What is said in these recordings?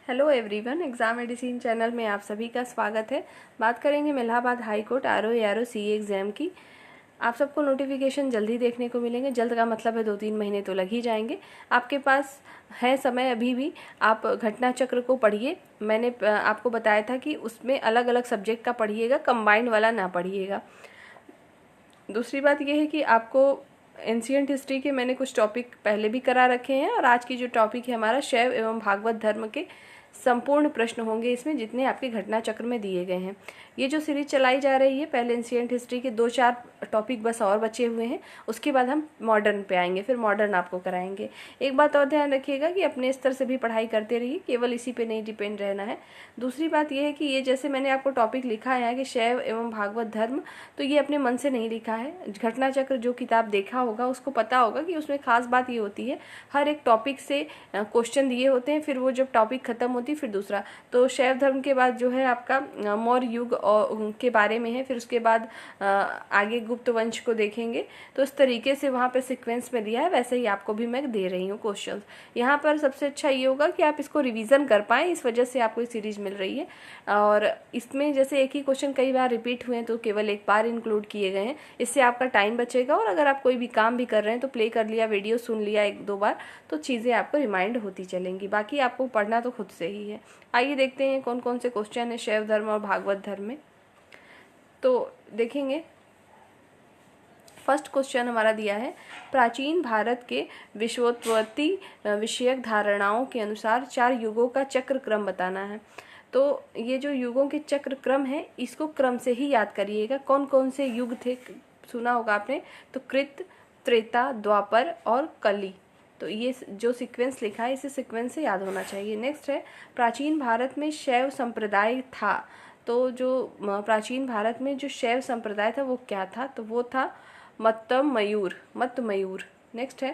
Hello everyone, exam medicine channel में आप सभी का स्वागत है। बात करेंगे Allahabad high court RO CA exam की। आप सबको नोटिफिकेशन जल्दी देखने को मिलेंगे। जल्द का मतलब है 2-3 महीने तो लग ही जाएंगे। आपके पास है समय अभी भी। आप घटना चक्र को पढ़िए। मैंने आपको बताया था कि उसमें अलग अलग सब्जेक्ट का पढ़िएगा, कंबाइंड वाला ना पढ़िएगा। दूसरी बात यह है कि आपको एंशिएंट हिस्ट्री के मैंने कुछ टॉपिक पहले भी करा रखे हैं, और आज की जो टॉपिक है हमारा शैव एवं भागवत धर्म के संपूर्ण प्रश्न होंगे इसमें, जितने आपके घटना चक्र में दिए गए हैं। ये जो सीरीज चलाई जा रही है, पहले एंशिएंट हिस्ट्री के 2-4 टॉपिक बस और बचे हुए हैं, उसके बाद हम मॉडर्न पे आएंगे, फिर मॉडर्न आपको कराएंगे। एक बात और ध्यान रखिएगा कि अपने स्तर से भी पढ़ाई करते रहिए, केवल इसी पे नहीं डिपेंड रहना है। दूसरी बात यह है कि ये जैसे मैंने आपको टॉपिक लिखा है कि शैव एवं भागवत धर्म, तो ये अपने मन से नहीं लिखा है। घटना चक्र जो किताब देखा होगा उसको पता होगा कि उसमें खास बात ये होती है, हर एक टॉपिक से क्वेश्चन दिए होते हैं, फिर वो जब टॉपिक खत्म होती है फिर दूसरा। तो शैव धर्म के बाद जो है आपका मौर्य युग के बारे में है, फिर उसके बाद आगे गुप्त वंश को देखेंगे। तो इस तरीके से वहाँ पे सीक्वेंस में दिया है, वैसे ही आपको भी मैं दे रही हूँ क्वेश्चंस। यहाँ पर सबसे अच्छा ये होगा कि आप इसको रिवीजन कर पाएँ, इस वजह से आपको ये सीरीज मिल रही है। और इसमें जैसे एक ही क्वेश्चन कई बार रिपीट हुए हैं तो केवल एक बार इंक्लूड किए गए हैं, इससे आपका टाइम बचेगा। और अगर आप कोई भी काम भी कर रहे हैं तो प्ले कर लिया, वीडियो सुन लिया 1-2 बार, तो चीज़ें आपको रिमाइंड होती चलेंगी। बाकी आपको पढ़ना तो खुद से ही है। आइए देखते हैं कौन कौन से क्वेश्चन है शैव धर्म और भागवत धर्म में। तो देखेंगे, फर्स्ट क्वेश्चन हमारा दिया है, प्राचीन भारत के विश्वोत्पत्ति विषयक धारणाओं के अनुसार 4 युगों का चक्र क्रम बताना है। तो ये जो युगों के चक्र क्रम है, इसको क्रम से ही याद करिएगा। कौन कौन से युग थे सुना होगा आपने, तो कृत, त्रेता, द्वापर और कली। तो ये जो सीक्वेंस लिखा है, इसे सीक्वेंस से याद होना चाहिए। नेक्स्ट है, प्राचीन भारत में शैव संप्रदाय था। तो जो प्राचीन भारत में जो शैव संप्रदाय था वो क्या था, तो वो था मत मयूर। नेक्स्ट है,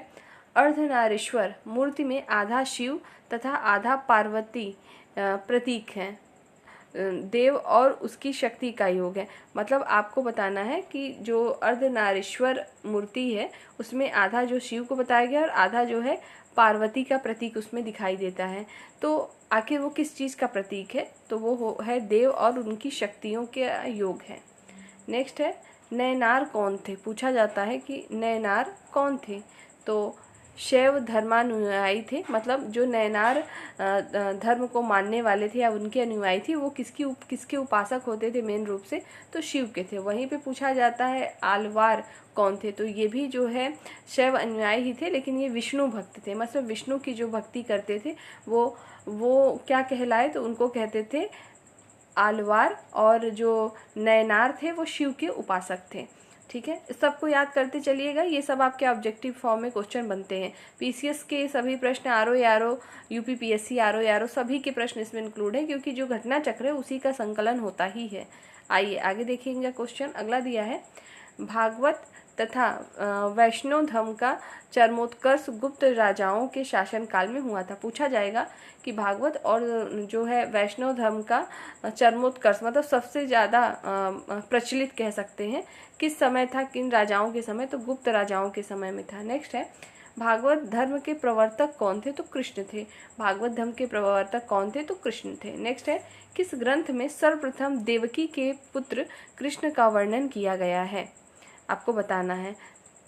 अर्धनारीश्वर मूर्ति में आधा शिव तथा आधा पार्वती प्रतीक हैं। देव और उसकी शक्ति का योग है। मतलब आपको बताना है कि जो अर्धनारीश्वर मूर्ति है उसमें आधा जो शिव को बताया गया और आधा जो है पार्वती का प्रतीक उसमें दिखाई देता है। तो आखिर वो किस चीज़ का प्रतीक है, तो वो है देव और उनकी शक्तियों के योग है। नेक्स्ट है, नयनार कौन थे, पूछा जाता है कि नयनार कौन थे। तो शैव धर्मानुयायी थे, मतलब जो नयनार धर्म को मानने वाले थे या उनके अनुयायी थे, वो किसके उपासक होते थे मेन रूप से, तो शिव के थे। वहीं पे पूछा जाता है आलवार कौन थे, तो ये भी जो है शैव अनुयायी ही थे, लेकिन ये विष्णु भक्त थे। मतलब विष्णु की जो भक्ति करते थे वो क्या कहलाए, तो उनको कहते थे आलवार। और जो नयनार थे वो शिव के उपासक थे। ठीक है, इस सबको याद करते चलिएगा। ये सब आपके ऑब्जेक्टिव फॉर्म में क्वेश्चन बनते हैं। पीसीएस के सभी प्रश्न, आरओ यूपीपीएससी आरओ सभी के प्रश्न इसमें इंक्लूड है, क्योंकि जो घटना चक्र है उसी का संकलन होता ही है। आइए आगे देखेंगे क्वेश्चन। अगला दिया है, भागवत तथा वैष्णव धर्म का चरमोत्कर्ष गुप्त राजाओं के शासनकाल में हुआ था। पूछा जाएगा कि भागवत और जो है वैष्णव धर्म का चरमोत्कर्ष, मतलब सबसे ज़्यादा प्रचलित कह सकते हैं, किस समय था, किन राजाओं के समय, तो गुप्त राजाओं के समय में था। नेक्स्ट है, भागवत धर्म के प्रवर्तक कौन थे, तो कृष्ण थे। भागवत धर्म के प्रवर्तक कौन थे, तो कृष्ण थे। नेक्स्ट है, किस ग्रंथ में सर्वप्रथम देवकी के पुत्र कृष्ण का वर्णन किया गया है, आपको बताना है।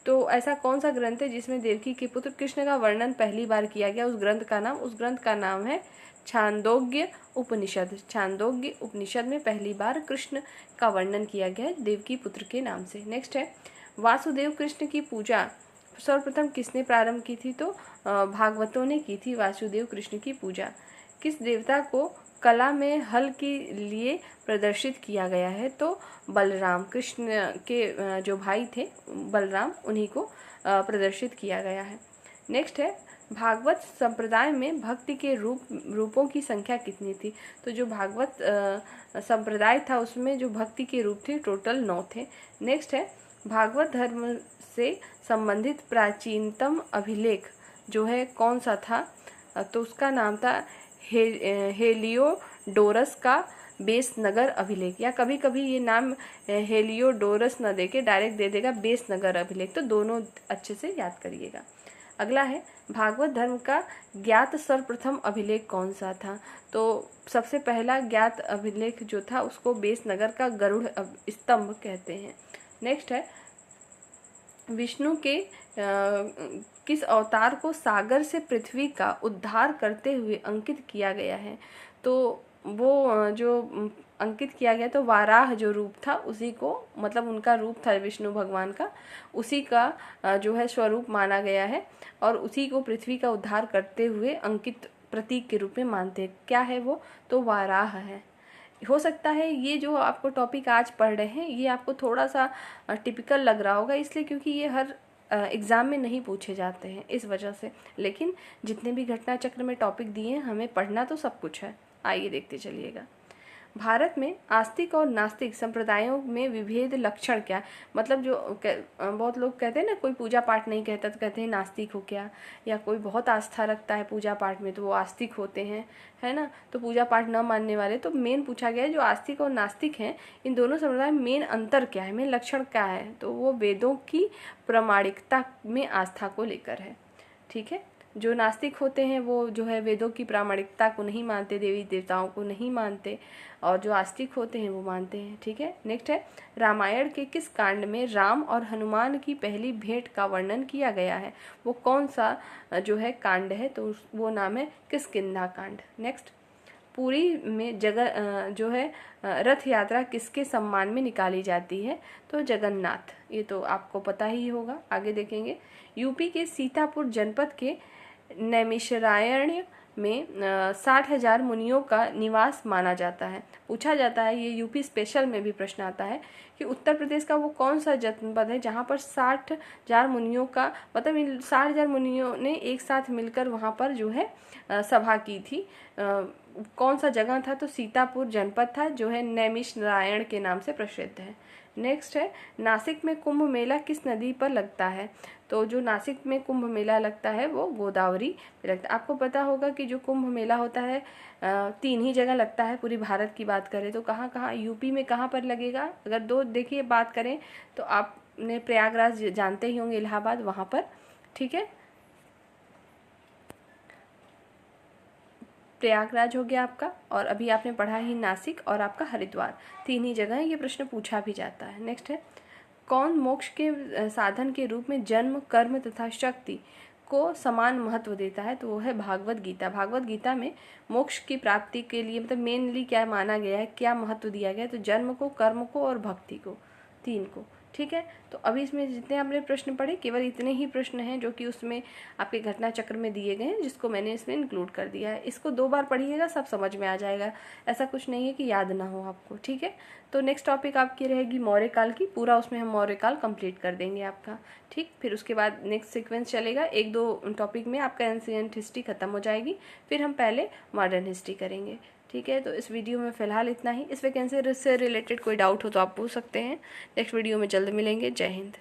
तो ऐसा कौन सा ग्रंथ है जिसमें देवकी के पुत्र कृष्ण का वर्णन पहली बार किया गया, उस ग्रंथ का नाम है छांदोग्य उपनिषद। छांदोग्य उपनिषद में पहली बार कृष्ण का वर्णन किया गया है देवकी पुत्र के नाम से। नेक्स्ट है, वासुदेव कृष्ण की पूजा सर्वप्रथम किसने प्रारंभ की थी, तो भागवतों ने की थी वासुदेव कृष्ण की पूजा। किस देवता को कला में हल के लिए प्रदर्शित किया गया है, तो बलराम, कृष्ण के जो भाई थे बलराम, उन्हीं को प्रदर्शित किया गया है। नेक्स्ट है, भागवत संप्रदाय में भक्ति के रूपों की संख्या कितनी थी, तो जो भागवत संप्रदाय था उसमें जो भक्ति के रूप थे टोटल 9 थे। नेक्स्ट है, भागवत धर्म से संबंधित प्राचीनतम अभिलेख जो है कौन सा था, तो उसका नाम था हेलियोडोरस का बेस नगर अभिलेख, या कभी कभी ये नाम हेलियोडोरस न देके डायरेक्ट दे देगा बेस नगर अभिलेख। तो दोनों अच्छे से याद करिएगा। अगला है भागवत धर्म का ज्ञात सर्वप्रथम अभिलेख कौन सा था। तो सबसे पहला ज्ञात अभिलेख जो था उसको बेसनगर का गरुड़ स्तंभ कहते हैं। नेक्स्ट है विष्णु के किस अवतार को सागर से पृथ्वी का उद्धार करते हुए अंकित किया गया है। तो वो जो अंकित किया गया तो वाराह जो रूप था उसी को, मतलब उनका रूप था विष्णु भगवान का, उसी का जो है स्वरूप माना गया है और उसी को पृथ्वी का उद्धार करते हुए अंकित प्रतीक के रूप में मानते हैं। क्या है वो, तो वाराह है। हो सकता है ये जो आपको टॉपिक आज पढ़ रहे हैं ये आपको थोड़ा सा टिपिकल लग रहा होगा, इसलिए क्योंकि ये हर एग्ज़ाम में नहीं पूछे जाते हैं इस वजह से, लेकिन जितने भी घटना चक्र में टॉपिक दिए हैं हमें पढ़ना तो सब कुछ है। आइए देखते चलिएगा। भारत में आस्तिक और नास्तिक संप्रदायों में विभेद लक्षण क्या है। मतलब जो बहुत लोग कहते हैं ना, कोई पूजा पाठ नहीं कहता तो कहते हैं नास्तिक हो क्या, या कोई बहुत आस्था रखता है पूजा पाठ में तो वो आस्तिक होते हैं, है ना। तो पूजा पाठ न मानने वाले, तो मेन पूछा गया है जो आस्तिक और नास्तिक हैं इन दोनों संप्रदाय में मेन अंतर क्या है, मेन लक्षण क्या है। तो वो वेदों की प्रामाणिकता में आस्था को लेकर है। ठीक है, जो नास्तिक होते हैं वो जो है वेदों की प्रामाणिकता को नहीं मानते, देवी देवताओं को नहीं मानते, और जो आस्तिक होते हैं वो मानते हैं। ठीक है, नेक्स्ट है रामायण के किस कांड में राम और हनुमान की पहली भेंट का वर्णन किया गया है। वो कौन सा जो है कांड है, तो वो नाम है किष्किंधा कांड। नेक्स्ट, पुरी में जो है रथ यात्रा किसके सम्मान में निकाली जाती है, तो जगन्नाथ। ये तो आपको पता ही होगा। आगे देखेंगे, यूपी के सीतापुर जनपद के नैमिषारण्य में 60,000 मुनियों का निवास माना जाता है। पूछा जाता है, ये यूपी स्पेशल में भी प्रश्न आता है कि उत्तर प्रदेश का वो कौन सा जनपद है जहाँ पर 60,000 मुनियों का, मतलब इन 60,000 मुनियों ने एक साथ मिलकर वहाँ पर जो है सभा की थी। कौन सा जगह था, तो सीतापुर जनपद था जो है नैमिषारण्य के नाम से प्रसिद्ध है। नेक्स्ट है नासिक में कुंभ मेला किस नदी पर लगता है। तो जो नासिक में कुंभ मेला लगता है वो गोदावरी पे लगता है। आपको पता होगा कि जो कुंभ मेला होता है 3 ही जगह लगता है। पूरी भारत की बात करें तो कहाँ कहाँ, यूपी में कहाँ पर लगेगा, अगर 2 देखिए बात करें तो आपने प्रयागराज जानते ही होंगे, इलाहाबाद, वहाँ पर। ठीक है, प्रयागराज हो गया आपका, और अभी आपने पढ़ा ही नासिक और आपका हरिद्वार, 3 ही जगह ये प्रश्न पूछा भी जाता है। नेक्स्ट है कौन मोक्ष के साधन के रूप में जन्म, कर्म तथा शक्ति को समान महत्व देता है, तो वो है भागवत गीता। भागवत गीता में मोक्ष की प्राप्ति के लिए मतलब मेनली क्या माना गया है, क्या महत्व दिया गया है, तो जन्म को, कर्म को और भक्ति को, 3 को। ठीक है, तो अभी इसमें जितने आपने प्रश्न पढ़े केवल इतने ही प्रश्न हैं जो कि उसमें आपके घटना चक्र में दिए गए हैं, जिसको मैंने इसमें इंक्लूड कर दिया है। इसको 2 बार पढ़िएगा, सब समझ में आ जाएगा, ऐसा कुछ नहीं है कि याद ना हो आपको। ठीक है, तो नेक्स्ट टॉपिक आपकी रहेगी मौर्य काल की, पूरा उसमें हम मौर्य काल कंप्लीट कर देंगे आपका। ठीक, फिर उसके बाद नेक्स्ट सीक्वेंस चलेगा, 1-2 टॉपिक में आपका एंशिएंट हिस्ट्री खत्म हो जाएगी, फिर हम पहले मॉडर्न हिस्ट्री करेंगे। ठीक है, तो इस वीडियो में फ़िलहाल इतना ही। इस वैकेंसी से रिलेटेड कोई डाउट हो तो आप पूछ सकते हैं। नेक्स्ट वीडियो में जल्द मिलेंगे। जय हिंद।